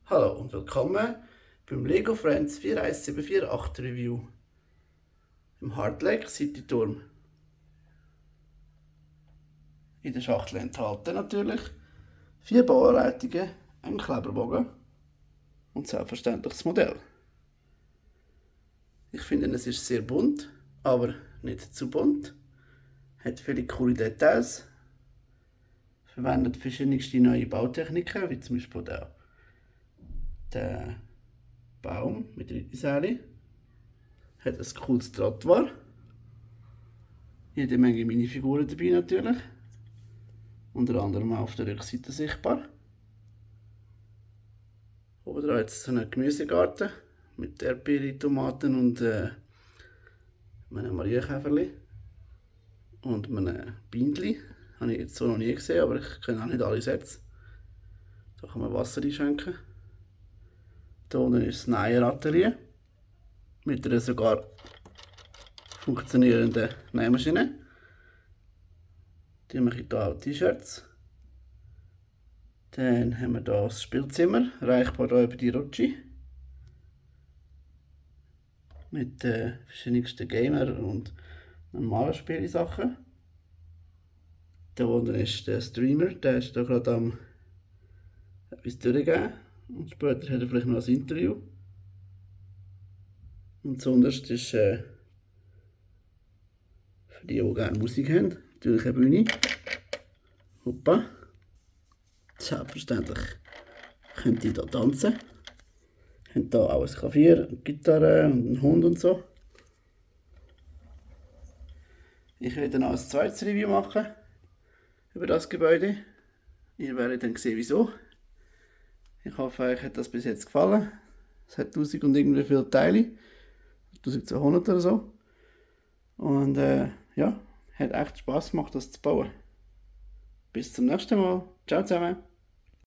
Hallo und willkommen beim Lego Friends 41748 Review im Heart Lake City Turm. In der Schachtel enthalten natürlich 4 Bauanleitungen, ein Kleberbogen und selbstverständlich das Modell. Ich finde, es ist sehr bunt, aber nicht zu bunt. Hat viele coole Details, verwendet verschiedenste neue Bautechniken, wie zum Beispiel der Baum mit Reitersäule. Hat ein cooles Trottoir. Jede Menge Minifiguren dabei natürlich. Unter anderem auch auf der Rückseite sichtbar. Oben dran jetzt so einen Gemüsegarten mit Erdbeere, Tomaten und einem Marienkäferli. Und einem Bindli. Habe ich jetzt so noch nie gesehen, aber ich kenne auch nicht alle Sätze. Da kann man Wasser einschenken. Hier unten ist das Näheratelier. Mit einer sogar funktionierenden Nähmaschine. Die mache ich hier auch T-Shirts. Dann haben wir hier das Spielzimmer, erreichbar hier über die Rutsche. Mit verschiedensten Gamer- und normalen Spielsachen. Da unten ist der Streamer, der ist hier gerade am etwas durchgeben. Und später hat er vielleicht noch ein Interview. Und sonst ist für die gerne Musik haben, natürlich eine Bühne. Hoppa. Selbstverständlich könnt ihr hier tanzen. Ihr habt hier auch ein Klavier, eine Gitarre und einen Hund und so. Ich werde noch ein zweites Review machen über das Gebäude. Ihr werdet dann sehen, wieso. Ich hoffe, euch hat das bis jetzt gefallen. Es hat 1000 und irgendwie viele Teile. 1200 oder so. Und ja, hat echt Spaß gemacht, das zu bauen. Bis zum nächsten Mal. Ciao zusammen.